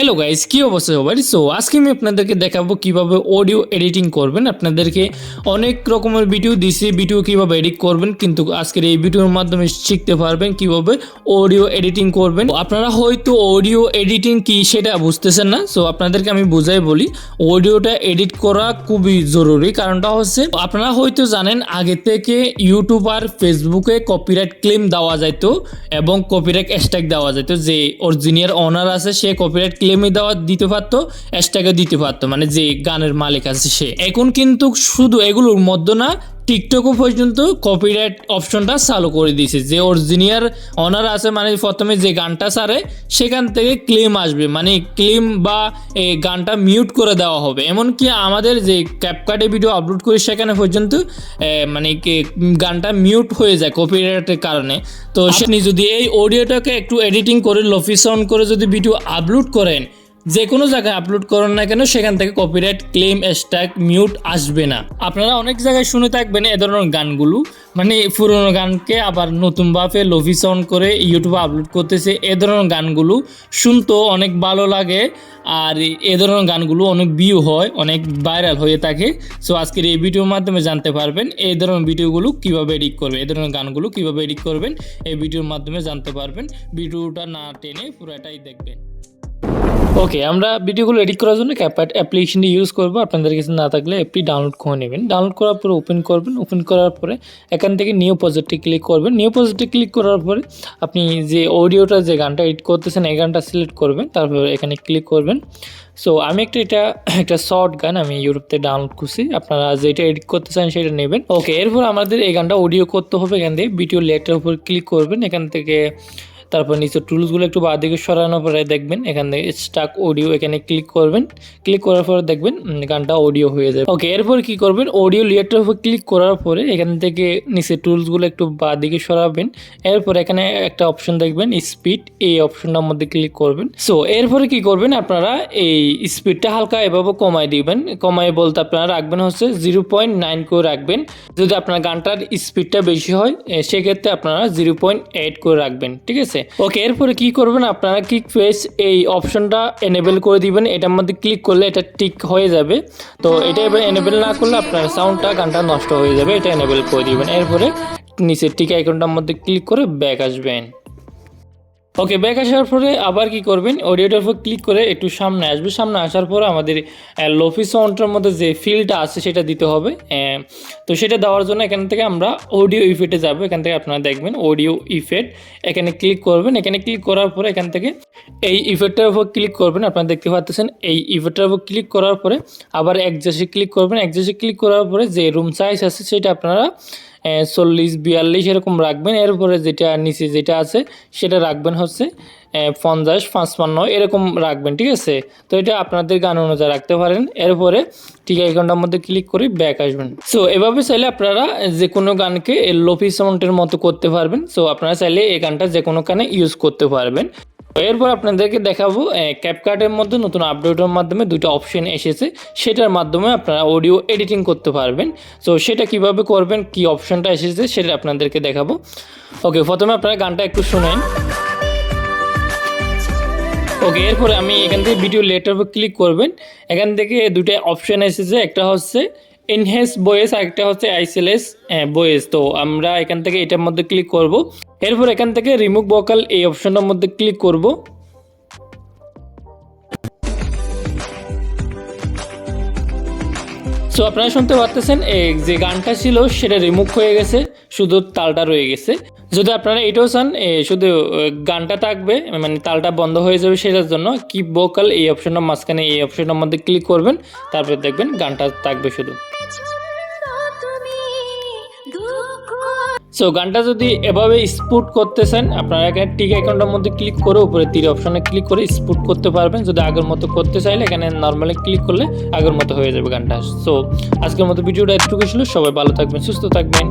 Hello guys, কি অবস্থা সবার? সো আজকে আমি আপনাদেরকে দেখাবো কিভাবে অডিও এডিটিং করবেন। আপনাদেরকে অনেক রকমের ভিডিও দিছি, ভিডিও কিভাবে এডিট করবেন, কিন্তু আজকের এই ভিডিওর মাধ্যমে শিখতে পারবেন কিভাবে অডিও এডিটিং করবেন। আপনারা হয়তো অডিও এডিটিং কি সেটা বুঝতেছেন না, সো আপনাদেরকে আমি বুঝাই বলি। অডিওটা এডিট করা খুবই জরুরি, কারণটা হচ্ছে আপনারা হয়তো জানেন আগে থেকে ইউটিউব আর ফেসবুকে কপিরাইট ক্লেম দেওয়া যাইতো এবং কপিরাইট স্ট্রাইক দেওয়া যেত। যে অরিজিনাল ওনার আছে সে কপিরাইট ক্লেমে দিতে পারতো, স্ট্রাইকও দিতে পারতো, মানে যে গানের মালিক আছে সে। এখন কিন্তু শুধু এগুলোর মধ্যে না, টিকটকও পর্যন্ত কপিরাইট অপশনটা চালু করে দিয়েছে। যে অরিজিনাল ওনার আছে, মানে প্রথমে যে গানটা ছাড়ে সেখান থেকে ক্লেম আসবে, মানে ক্লেম বা এই গানটা মিউট করে দেওয়া হবে। এমনকি আমাদের যে ক্যাপকাটে ভিডিও আপলোড করি সেখানে পর্যন্ত মানে গানটা মিউট হয়ে যায় কপিরাইটের কারণে। তো আপনি যদি এই অডিওটাকে একটু এডিটিং করে লোফি সাউন্ড করে যদি ভিডিও আপলোড করেন, যে কোনো জায়গায় আপলোড করেন না কেন, সেখান থেকে কপিরাইট ক্লেম স্ট্রাইক মিউট আসবে না। আপনারা অনেক জায়গায় শুনে থাকবেন এ ধরনের গানগুলো, মানে পুরোনো গানকে আবার নতুনভাবে লোফি সাউন্ড করে ইউটিউবে আপলোড করতেছে। এ ধরনের গানগুলো শুনতেও অনেক ভালো লাগে, আর এ ধরনের গানগুলো অনেক ভিউ হয়, অনেক ভাইরাল হয়ে থাকে। সো আজকের এই ভিডিওর মাধ্যমে জানতে পারবেন এই ধরনের ভিডিওগুলো কীভাবে এডিট করবে, এই ধরনের গানগুলো কীভাবে এডিট করবেন, এই ভিডিওর মাধ্যমে জানতে পারবেন। ভিডিওটা না টেনে পুরোটাই দেখবেন। ওকে, আমরা ভিডিওগুলো এডিট করার জন্য ক্যাপকাট অ্যাপ্লিকেশনটি ইউজ করবো। আপনাদের কাছে না থাকলে অ্যাপটি ডাউনলোড করে নেবেন। ডাউনলোড করার পরে ওপেন করবেন। ওপেন করার পরে এখান থেকে নিউ প্রজেক্টে ক্লিক করবেন। নিউ প্রজেক্টে ক্লিক করার পরে আপনি যে অডিওটা, যে গানটা এডিট করতেছেন এই গানটা সিলেক্ট করবেন, তারপরে এখানে ক্লিক করবেন। সো আমি একটা শর্ট গান আমি ইউটিউব থেকে ডাউনলোড করছি, আপনারা যেটা এডিট করতে চান সেটা নেবেন। ওকে, এরপর আমাদের এই গানটা অডিও করতে হবে। এখান থেকে ভিডিও লেয়ারটার উপর ক্লিক করবেন। এখান থেকে তারপর নিচে টুলসগুলো একটু বাঁ দিকে সরানোর পরে দেখবেন এখান থেকে স্টাক অডিও, এখানে ক্লিক করবেন। ক্লিক করার পরে দেখবেন গানটা অডিও হয়ে যাবে। ওকে, এরপর কি করবেন, অডিও লেয়ারটার উপর ক্লিক করার পরে এখান থেকে নিচে টুলসগুলো একটু বাঁ দিকে সরাবেন। এরপর এখানে একটা অপশন দেখবেন স্পিড, এই অপশনটার মধ্যে ক্লিক করবেন। সো এরপরে কি করবেন, আপনারা এই স্পিডটা হালকা এভাবে কমাই দিবেন। কমাই বলতে আপনারা রাখবেন হচ্ছে 0.9 করে রাখবেন। যদি আপনার গানটার স্পিডটা বেশি হয় সেক্ষেত্রে আপনারা 0.8 করে রাখবেন, ঠিক আছে। ওকে, এরপরে কি করবেন, আপনারা কিক ফেস এই অপশনটা এনেবল করে দিবেন। এটার মধ্যে ক্লিক করলে এটা টিক হয়ে যাবে। তো এটা এবার এনেবল না করলে আপনার সাউন্ডটা, গানটা নষ্ট হয়ে যাবে। এটা এনেবল করে দিবেন। এরপরে নিচে টিক আইকনটার মধ্যে ক্লিক করে ব্যাক আসবেন। ওকে, ব্যাক আসার পরে আবার কি করবেন, অডিওটার উপর ক্লিক করে একটু সামনে আসবে। সামনে আসার পরে আমাদের লোফি সাউন্ডটার মধ্যে যে ফিলটা আছে সেটা দিতে হবে। তো সেটা দেওয়ার জন্য এখান থেকে আমরা অডিও ইফেক্টে যাব। এখান থেকে আপনারা দেখবেন অডিও ইফেক্ট, এখানে ক্লিক করবেন। এখানে ক্লিক করার পরে এখান থেকে এই ইফেক্টটার উপর ক্লিক করবেন। আপনারা দেখতে পাচ্ছেন এই ইফেক্টটার উপর ক্লিক করার পরে আবার অ্যাডজাস্টে ক্লিক করবেন। অ্যাডজাস্টে ক্লিক করার পরে যে রুম সাইজ আছে সেটা আপনারা 40-42 এরকম রাখবেন। এরপরে যেটা নিচে যেটা আছে সেটা রাখবেন হচ্ছে 50-55 এরকম রাখবেন, ঠিক আছে। তো এটা আপনাদের গান অনুযায়ী রাখতে পারেন। এরপরে ঠিক আইকনটার মধ্যে ক্লিক করে ব্যাক আসবেন। সো এভাবে চাইলে আপনারা যে কোনো গানকে লোফি সাউন্ডের মতো করতে পারবেন। সো আপনারা চাইলে এই গানটা যে কোনো গানে ইউজ করতে পারবেন। এরপর আপনাদেরকে দেখাবো ক্যাপকাটের মধ্যে নতুন আপডেটের মাধ্যমে দুটো অপশন এসেছে, সেটার মাধ্যমে আপনারা অডিও এডিটিং করতে পারবেন। সো সেটা কিভাবে করবেন, কি অপশনটা এসেছে সেটা আপনাদেরকে দেখাবো। ওকে, প্রথমে আপনারা গানটা একটু শুনেন। ওকে, এরপরে আমি এখান থেকে ভিডিও লেটার উপর ক্লিক করবেন। এখান থেকে দুটো অপশন এসেছে, একটা হচ্ছে এনহ্যান্স ভয়েস আর একটা হচ্ছে আইসোলেস ভয়েস। তো আমরা এখান থেকে এটার মধ্যে ক্লিক করব। এরপর এখান থেকে রিমুভ ভোকাল এই অপশনটার মধ্যে ক্লিক করব। সো আপনারা শুনতে পারতেছেন যে গানটা ছিল সেটা রিমুভ হয়ে গেছে, শুধু তালটা রয়ে গেছে। যদি আপনারা এটাও চান শুধু গানটা থাকবে, মানে তালটা বন্ধ হয়ে যাবে, সেটার জন্য কিপ ভোকাল এই অপশনটা মাঝখানে এই অপশনটার মধ্যে ক্লিক করবেন। তারপরে দেখবেন গানটা থাকবে শুধু। সো গানটা যদি এভাবে স্পুট করতে চান, আপনারা এখানে টিক আইকনটার মধ্যে ক্লিক করে উপরে তীর অপশনে ক্লিক করে স্পুট করতে পারবেন। যদি আগের মতো করতে চাইলে এখানে নর্মালি ক্লিক করলে আগের মতো হয়ে যাবে গানটা। সো আজকের মতো ভিডিওটা এতটুকু ছিল। সবাই ভালো থাকবেন, সুস্থ থাকবেন।